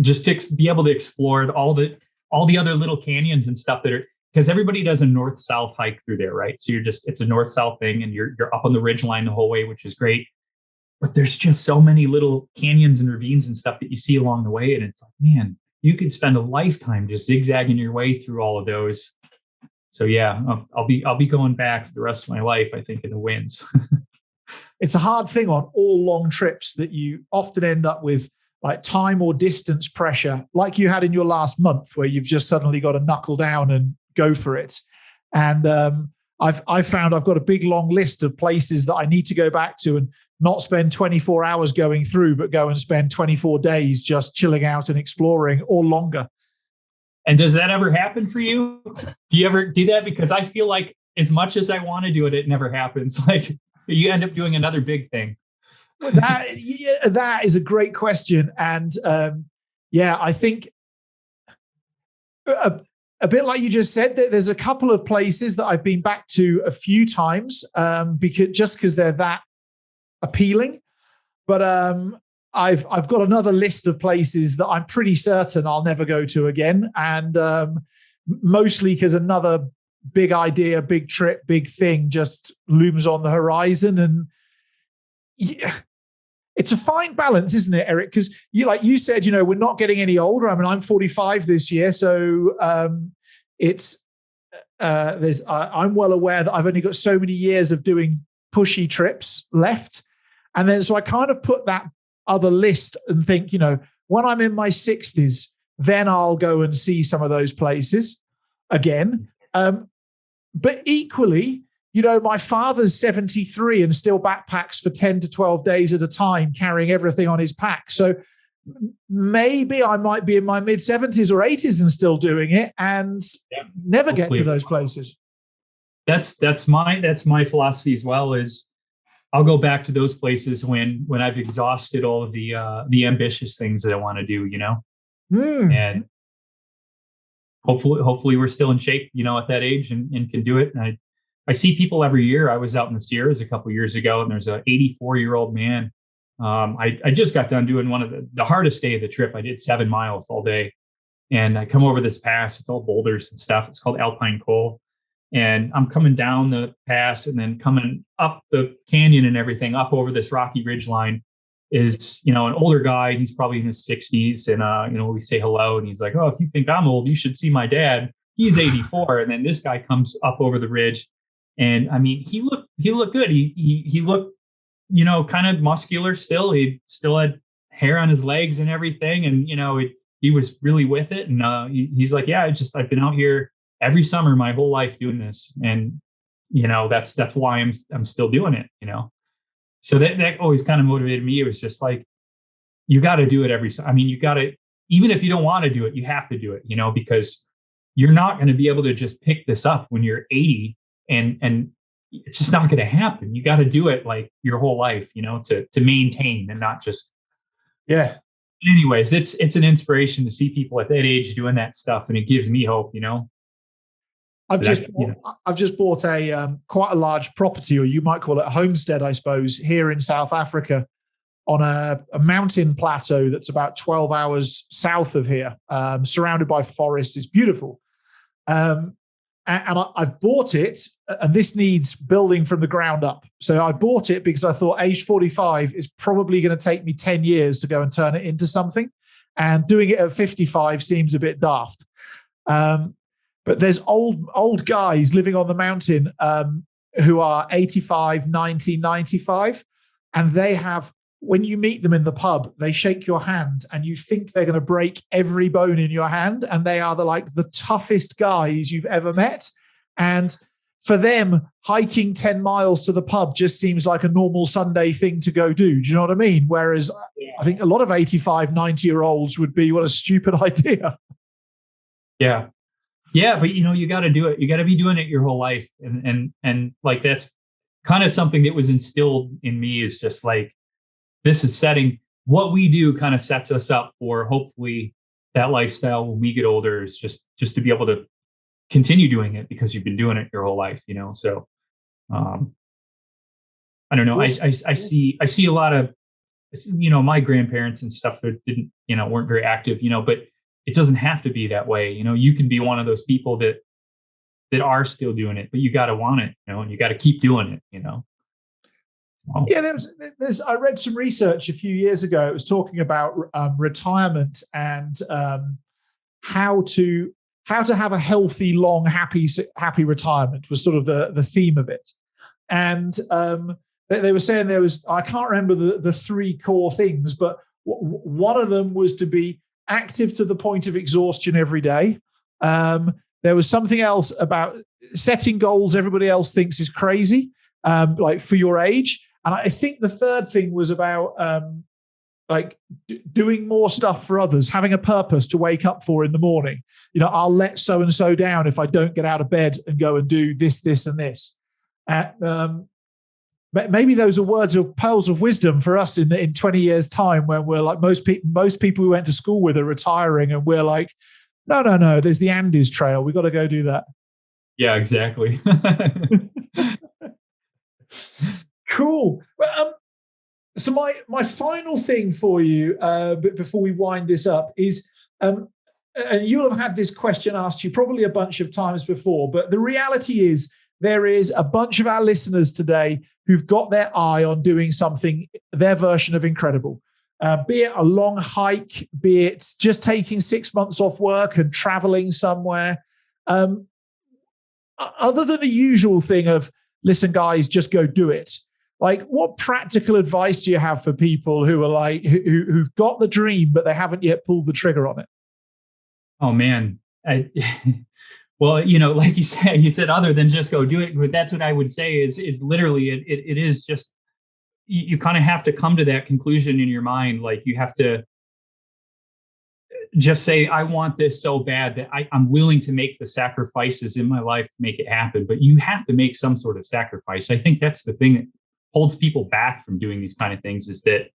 just to be able to explore all the other little canyons and stuff that are, because everybody does a north-south hike through there, right? So it's a north-south thing, and you're up on the ridgeline the whole way, which is great. But there's just so many little canyons and ravines and stuff that you see along the way, and it's like, man, you could spend a lifetime just zigzagging your way through all of those. So yeah, I'll be going back for the rest of my life, I think, in the winds. It's a hard thing on all long trips that you often end up with like time or distance pressure, like you had in your last month, where you've just suddenly got to knuckle down and go for it. And I've found I've got a big long list of places that I need to go back to and not spend 24 hours going through, but go and spend 24 days just chilling out and exploring, or longer. And does that ever happen for you? Do you ever do that? Because I feel like as much as I want to do it, it never happens. Like you end up doing another big thing. That is a great question. And I think a bit like you just said, that there's a couple of places that I've been back to a few times because they're that appealing. But I've got another list of places that I'm pretty certain I'll never go to again. And mostly because another big idea, big trip, big thing just looms on the horizon. And it's a fine balance, isn't it, Eric? Because like you said, we're not getting any older. I mean, I'm 45 this year, so I'm well aware that I've only got so many years of doing pushy trips left, and then so I kind of put that other list and think, when I'm in my 60s, then I'll go and see some of those places again. But equally, my father's 73 and still backpacks for 10 to 12 days at a time, carrying everything on his pack. So maybe I might be in my mid 70s or 80s and still doing it and never get to those places. That's my philosophy as well, is I'll go back to those places when I've exhausted all of the ambitious things that I want to do, and hopefully we're still in shape, at that age and can do it. And I see people every year. I was out in the Sierras a couple of years ago, and there's a 84-year-old man. I just got done doing one of the hardest day of the trip. I did 7 miles all day, and I come over this pass. It's all boulders and stuff. It's called Alpine Col. And I'm coming down the pass and then coming up the canyon and everything up over this rocky ridge line is, an older guy. He's probably in his 60s. And, we say hello and he's like, "Oh, if you think I'm old, you should see my dad. He's 84." And then this guy comes up over the ridge. And I mean, he looked good. He looked, kind of muscular still. He still had hair on his legs and everything. And, he was really with it. And he's like, "Yeah, I've been out here every summer my whole life doing this." And, that's why I'm still doing it, So that always kind of motivated me. It was just like, you got to do it you got to, even if you don't want to do it, you have to do it, because you're not going to be able to just pick this up when you're 80 and it's just not going to happen. You got to do it like your whole life, to maintain and not just. Yeah. Anyways, it's an inspiration to see people at that age doing that stuff. And it gives me hope, I've just bought a quite a large property, or you might call it a homestead, I suppose, here in South Africa on a mountain plateau that's about 12 hours south of here, surrounded by forests. It's beautiful. And I've bought it, and this needs building from the ground up. So I bought it because I thought age 45 is probably going to take me 10 years to go and turn it into something. And doing it at 55 seems a bit daft. But there's old guys living on the mountain who are 85, 90, 95. And they have, when you meet them in the pub, they shake your hand and you think they're going to break every bone in your hand. And they are the toughest guys you've ever met. And for them, hiking 10 miles to the pub just seems like a normal Sunday thing to go do. Do you know what I mean? Whereas I think a lot of 85, 90-year-olds would be, what a stupid idea. Yeah. Yeah, but you got to do it. You got to be doing it your whole life, and like that's kind of something that was instilled in me, is just like, this is setting what we do kind of sets us up for hopefully that lifestyle when we get older, is just to be able to continue doing it because you've been doing it your whole life, So I don't know. I see a lot of my grandparents and stuff that didn't weren't very active, but it doesn't have to be that way. You can be one of those people that are still doing it, but you got to want it, and you got to keep doing it, So. Yeah, I read some research a few years ago. It was talking about retirement and how to have a healthy, long, happy retirement was sort of the theme of it. And they were saying I can't remember the 3 core things, but one of them was to be active to the point of exhaustion every day, There was something else about setting goals everybody else thinks is crazy, like for your age. And I think the third thing was about doing more stuff for others, having a purpose to wake up for in the morning. I'll let so and so down if I don't get out of bed and go and do this, this, and this. Maybe those are pearls of wisdom for us in 20 years' time, when we're like most people we went to school with are retiring, and we're like, no, there's the Andes Trail. We got to go do that. Yeah, exactly. Cool. Well, so my final thing for you, before we wind this up, is, and you'll have had this question asked you probably a bunch of times before, but the reality is there is a bunch of our listeners today who've got their eye on doing something, their version of incredible. Be it a long hike, be it just taking 6 months off work and traveling somewhere. Other than the usual thing of, listen, guys, just go do it. Like, what practical advice do you have for people who are like, who've got the dream, but they haven't yet pulled the trigger on it? Oh, man. Well, like you said, other than just go do it, but that's what I would say is literally, it is just, you kind of have to come to that conclusion in your mind. Like, you have to just say, I want this so bad that I'm willing to make the sacrifices in my life to make it happen. But you have to make some sort of sacrifice. I think that's the thing that holds people back from doing these kind of things, is that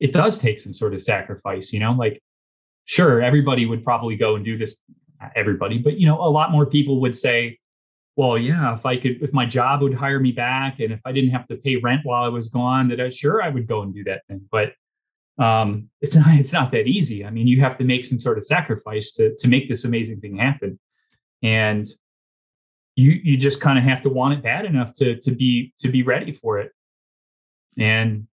it does take some sort of sacrifice. Like, sure, everybody would probably go and do this. Not everybody, but a lot more people would say, well, yeah, if my job would hire me back, and if I didn't have to pay rent while I was gone, that I would go and do that thing. But it's not that easy. I mean, you have to make some sort of sacrifice to make this amazing thing happen. And you just kind of have to want it bad enough to be ready for it. And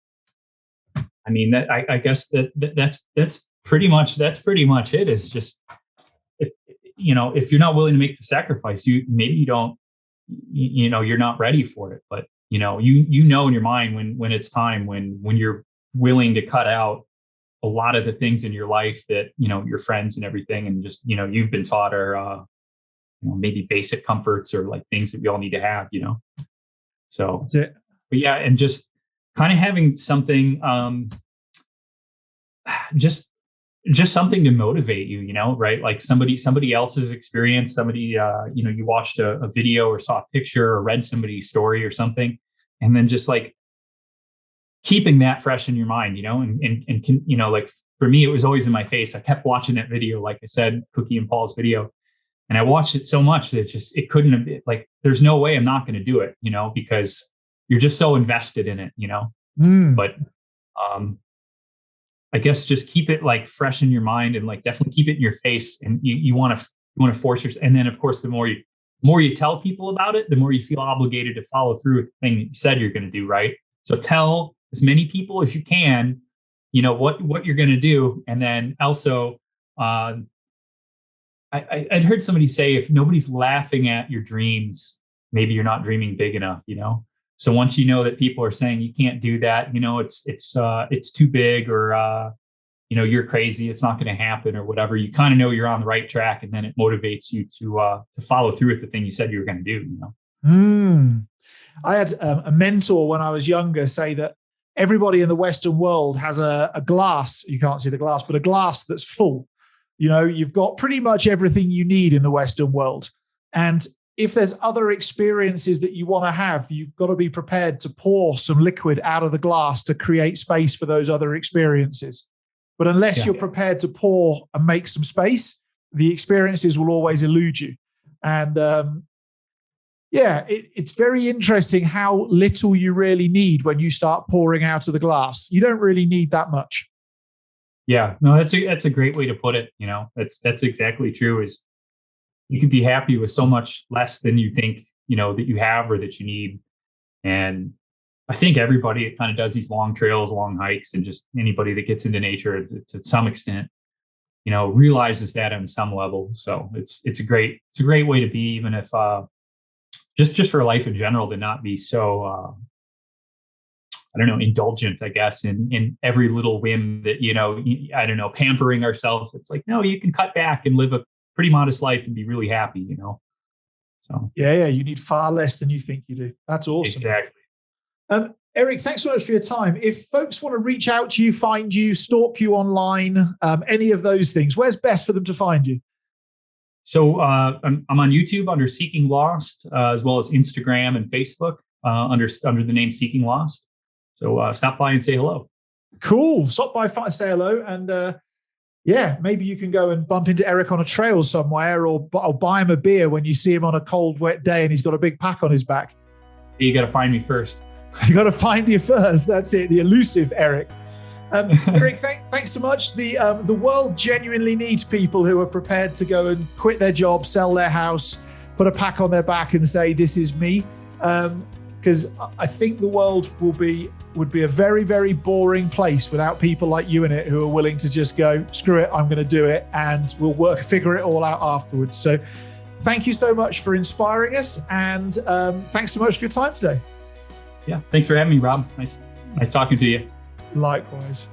I mean, that I guess that's pretty much it. It's just, if you're not willing to make the sacrifice, you're not ready for it. But in your mind when it's time, when you're willing to cut out a lot of the things in your life that your friends and everything, and just you've been taught are maybe basic comforts, or like things that we all need to have. So that's it. But yeah, and just kind of having something, just something to motivate you, right? Like somebody else's experience, somebody, you watched a video or saw a picture or read somebody's story or something, and then just like keeping that fresh in your mind, and like for me, it was always in my face. I kept watching that video, like I said, Cookie and Paul's video, and I watched it so much that it couldn't have been, like, there's no way I'm not going to do it, because you're just so invested in it, But I guess just keep it like fresh in your mind, and like definitely keep it in your face. And you want to force yourself. And then of course, the more you tell people about it, the more you feel obligated to follow through with the thing that you said you're going to do. Right. So tell as many people as you can, what you're going to do. And then also, I'd heard somebody say, if nobody's laughing at your dreams, maybe you're not dreaming big enough, So once you know that people are saying you can't do that, it's too big, or you're crazy, it's not going to happen, or whatever, you kind of know you're on the right track, and then it motivates you to follow through with the thing you said you were going to do. I had a mentor when I was younger say that everybody in the Western world has a glass. You can't see the glass, but a glass that's full. You've got pretty much everything you need in the Western world, and if there's other experiences that you want to have, you've got to be prepared to pour some liquid out of the glass to create space for those other experiences. But unless you're prepared to pour and make some space, the experiences will always elude you. And it's very interesting how little you really need when you start pouring out of the glass. You don't really need that much. Yeah, no, that's a great way to put it. That's exactly true. Is you can be happy with so much less than you think, that you have or that you need. And I think everybody kind of does these long trails, long hikes, and just anybody that gets into nature to some extent, realizes that on some level. So it's a great way to be, even if just for life in general, to not be so indulgent, I guess, in every little whim that, pampering ourselves. It's like, no, you can cut back and live a pretty modest life and be really happy, So yeah, you need far less than you think you do. That's awesome. Exactly. Eric, thanks so much for your time. If folks want to reach out to you, find you, stalk you online, any of those things, where's best for them to find you? So I'm on YouTube under Seeking Lost, as well as Instagram and Facebook under the name Seeking Lost. So stop by and say hello. Cool. Stop by, say hello, and maybe you can go and bump into Eric on a trail somewhere, or buy him a beer when you see him on a cold, wet day and he's got a big pack on his back. You got to find me first. You got to find you first. That's it. The elusive Eric. Eric, thanks so much. The world genuinely needs people who are prepared to go and quit their job, sell their house, put a pack on their back and say, this is me. Because I think the world would be a very, very boring place without people like you in it who are willing to just go, screw it, I'm going to do it, and we'll figure it all out afterwards. So thank you so much for inspiring us, and thanks so much for your time today. Yeah, thanks for having me, Rob. Nice talking to you. Likewise.